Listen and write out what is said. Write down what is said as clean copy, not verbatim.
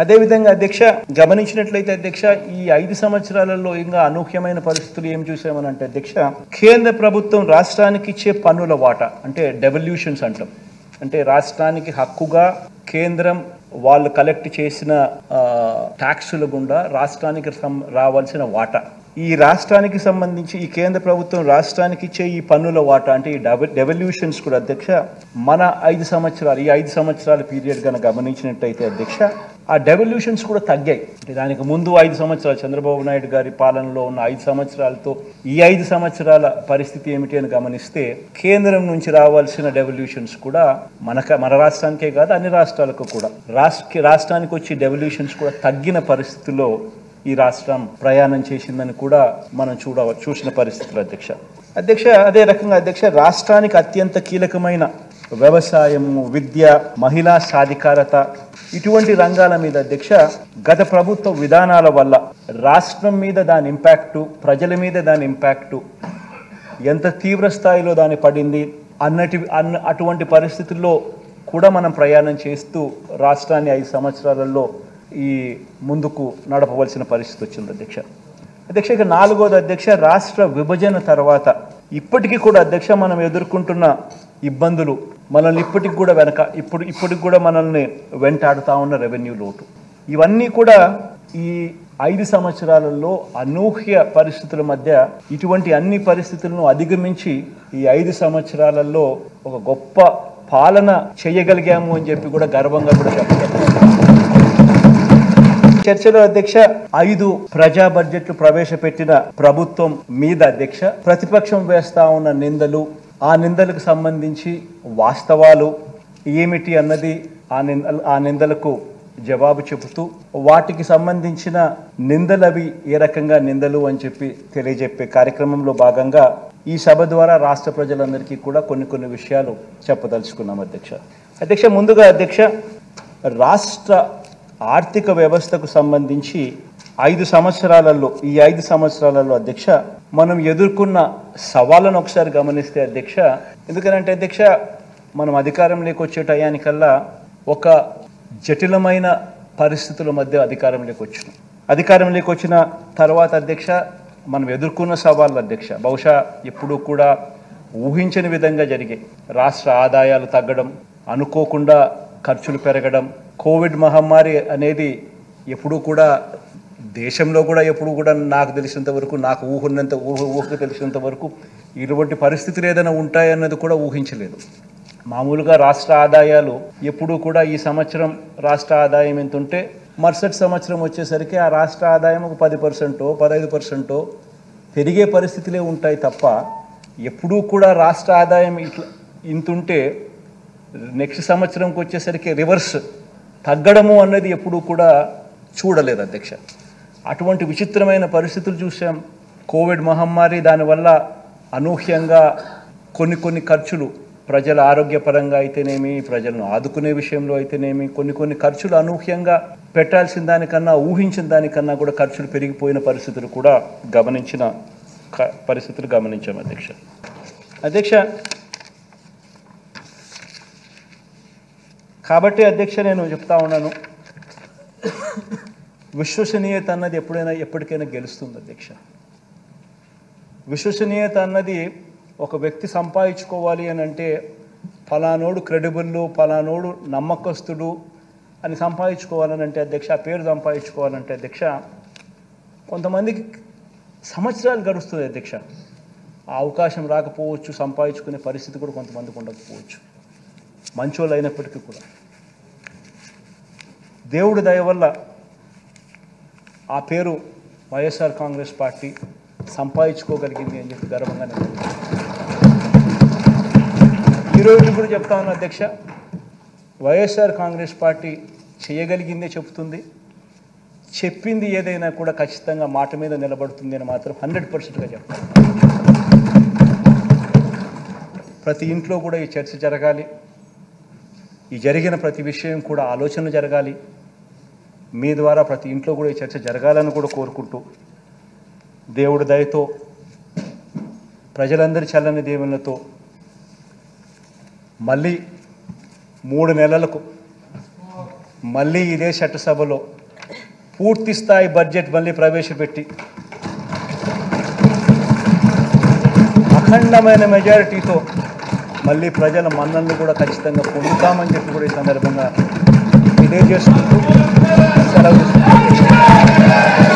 అదేవిధంగా అధ్యక్ష గమనించినట్లయితే అధ్యక్ష ఈ 5 సంవత్సరాలలో ఇంకా అనూహ్యమైన పరిస్థితులు ఏం చూసామనంటే అధ్యక్ష కేంద్ర ప్రభుత్వం రాష్ట్రానికి ఇచ్చే పన్నుల వాటా అంటే డెవల్యూషన్స్ అంటాం. అంటే రాష్ట్రానికి హక్కుగా కేంద్రం వాళ్ళు కలెక్ట్ చేసిన ట్యాక్సుల గుండా రాష్ట్రానికి రావాల్సిన వాటా, ఈ రాష్ట్రానికి సంబంధించి ఈ కేంద్ర ప్రభుత్వం రాష్ట్రానికి ఇచ్చే ఈ పన్నుల వాటా అంటే ఈ డెవల్యూషన్స్ కూడా అధ్యక్ష మన 5 సంవత్సరాలు ఈ 5 సంవత్సరాల పీరియడ్ కనుక గమనించినట్టయితే అధ్యక్ష ఆ డెవల్యూషన్స్ కూడా తగ్గాయి. అంటే దానికి ముందు 5 సంవత్సరాలు చంద్రబాబు నాయుడు గారి పాలనలో ఉన్న 5 సంవత్సరాలతో ఈ 5 సంవత్సరాల పరిస్థితి ఏమిటి అని గమనిస్తే కేంద్రం నుంచి రావాల్సిన డెవల్యూషన్స్ కూడా మన రాష్ట్రానికే కాదు అన్ని రాష్ట్రాలకు కూడా రాష్ట్రానికి వచ్చి డెవల్యూషన్స్ కూడా తగ్గిన పరిస్థితుల్లో ఈ రాష్ట్రం ప్రయాణం చేసిందని కూడా మనం చూసిన పరిస్థితులు అధ్యక్ష. అదే రకంగా అధ్యక్ష రాష్ట్రానికి అత్యంత కీలకమైన వ్యవసాయము, విద్య, మహిళా సాధికారత ఇటువంటి రంగాల మీద అధ్యక్ష గత ప్రభుత్వ విధానాల వల్ల రాష్ట్రం మీద దాని ఇంపాక్టు, ప్రజల మీద దాని ఇంపాక్టు ఎంత తీవ్ర స్థాయిలో దాని పడింది అటువంటి పరిస్థితుల్లో కూడా మనం ప్రయాణం చేస్తూ రాష్ట్రాన్ని 5 సంవత్సరాలలో ఈ ముందుకు నడపవలసిన పరిస్థితి వచ్చింది అధ్యక్ష. ఇక 4వది అధ్యక్ష రాష్ట్ర విభజన తర్వాత ఇప్పటికీ కూడా అధ్యక్ష మనం ఎదుర్కొంటున్న ఇబ్బందులు మనల్ని ఇప్పటికి కూడా మనల్ని వెంటాడుతూ ఉన్న రెవెన్యూ లోటు, ఇవన్నీ కూడా ఈ 5 సంవత్సరాలలో అనూహ్య పరిస్థితుల మధ్య ఇటువంటి అన్ని పరిస్థితులను అధిగమించి ఈ 5 సంవత్సరాలలో ఒక గొప్ప పాలన చేయగలిగాము అని చెప్పి కూడా గర్వంగా కూడా చెప్పగలం. చర్చలో అధ్యక్ష 5 ప్రజా బడ్జెట్లు ప్రవేశపెట్టిన ప్రభుత్వం మీద అధ్యక్ష ప్రతిపక్షం వేస్తా ఉన్న నిందలు, ఆ నిందలకు సంబంధించి వాస్తవాలు ఏమిటి అన్నది ఆ నిందలకు జవాబు చెబుతూ వాటికి సంబంధించిన నిందలవి ఏ రకంగా నిందలు అని చెప్పి తెలియజెప్పే కార్యక్రమంలో భాగంగా ఈ సభ ద్వారా రాష్ట్ర ప్రజలందరికీ కూడా కొన్ని విషయాలు చెప్పదలుచుకున్నాం అధ్యక్ష. ముందుగా అధ్యక్ష రాష్ట్ర ఆర్థిక వ్యవస్థకు సంబంధించి 5 సంవత్సరాలలో అధ్యక్ష మనం ఎదుర్కొన్న సవాళ్ళను ఒకసారి గమనిస్తే అధ్యక్ష, ఎందుకంటే అధ్యక్ష మనం అధికారంలోకి వచ్చే టయానికల్లా ఒక జటిలమైన పరిస్థితుల మధ్య అధికారంలోకి వచ్చిన తర్వాత అధ్యక్ష మనం ఎదుర్కొన్న సవాళ్ళు అధ్యక్ష బహుశా ఎప్పుడూ కూడా ఊహించని విధంగా జరిగాయి. రాష్ట్ర ఆదాయాలు తగ్గడం, అనుకోకుండా ఖర్చులు పెరగడం, కోవిడ్ మహమ్మారి అనేది ఎప్పుడూ కూడా దేశంలో కూడా ఎప్పుడు కూడా నాకు తెలిసినంత వరకు ఊహకు తెలిసినంత వరకు ఇటువంటి పరిస్థితులు ఏదైనా ఉంటాయన్నది కూడా ఊహించలేదు. మామూలుగా రాష్ట్ర ఆదాయాలు ఎప్పుడూ కూడా ఈ సంవత్సరం రాష్ట్ర ఆదాయం ఎంత ఉంటే మరుసటి సంవత్సరం వచ్చేసరికి ఆ రాష్ట్ర ఆదాయం ఒక 10%, 15% పెరిగే పరిస్థితులే ఉంటాయి తప్ప ఎప్పుడూ కూడా రాష్ట్ర ఆదాయం ఇంతుంటే నెక్స్ట్ సంవత్సరంకి వచ్చేసరికి రివర్స్ తగ్గడము అన్నది ఎప్పుడూ కూడా చూడలేదు అధ్యక్ష. అటువంటి విచిత్రమైన పరిస్థితులు చూసాం. కోవిడ్ మహమ్మారి దానివల్ల అనూహ్యంగా కొన్ని ఖర్చులు ప్రజల ఆరోగ్యపరంగా అయితేనేమి, ప్రజలను ఆదుకునే విషయంలో అయితేనేమి కొన్ని ఖర్చులు అనూహ్యంగా పెట్టాల్సిన దానికన్నా ఊహించిన దానికన్నా కూడా ఖర్చులు పెరిగిపోయిన పరిస్థితులు కూడా గమనించాం అధ్యక్ష. కాబట్టి అధ్యక్ష నేను చెప్తా ఉన్నాను, విశ్వసనీయత అన్నది ఎప్పటికైనా గెలుస్తుంది అధ్యక్ష. విశ్వసనీయత అన్నది ఒక వ్యక్తి సంపాదించుకోవాలి అని అంటే ఫలానోడు క్రెడిబుల్, ఫలానోడు నమ్మకస్తుడు అని సంపాదించుకోవాలని అంటే అధ్యక్ష, ఆ పేరు సంపాదించుకోవాలంటే అధ్యక్ష కొంతమందికి సంవత్సరాలు గడుస్తుంది అధ్యక్ష. ఆ అవకాశం రాకపోవచ్చు, సంపాదించుకునే పరిస్థితి కూడా కొంతమందికి ఉండకపోవచ్చు, మంచోళ్ళు అయినప్పటికీ కూడా. దేవుడి దయ వల్ల ఆ పేరు వైఎస్ఆర్ కాంగ్రెస్ పార్టీ సంపాదించుకోగలిగింది అని చెప్పి గర్వంగా నేను ఈరోజు కూడా చెప్తా ఉన్నా అధ్యక్ష, వైఎస్ఆర్ కాంగ్రెస్ పార్టీ చేయగలిగిందే చెప్తుంది, చెప్పింది ఏదైనా కూడా ఖచ్చితంగా మాట మీద నిలబడుతుంది అని మాత్రం 100%గా చెప్తాను. ప్రతి ఇంట్లో కూడా ఈ చర్చ జరగాలి, ఈ జరిగిన ప్రతి విషయం కూడా ఆలోచన జరగాలి, మీ ద్వారా ప్రతి ఇంట్లో కూడా ఈ చర్చ జరగాలని కూడా కోరుకుంటూ దేవుడి దయతో ప్రజలందరి చల్లని దేవునితో మళ్ళీ 3 నెలలకు మళ్ళీ ఇదే చట్టసభలో పూర్తి స్థాయి బడ్జెట్ మళ్ళీ ప్రవేశపెట్టి అఖండమైన మెజారిటీతో మళ్ళీ ప్రజల మన్ననలు కూడా ఖచ్చితంగా పొందుతామని చెప్పి కూడా ఈ సందర్భంగా తెలియజేసుకుంటూ సెలవు తీసుకుంటున్నాను.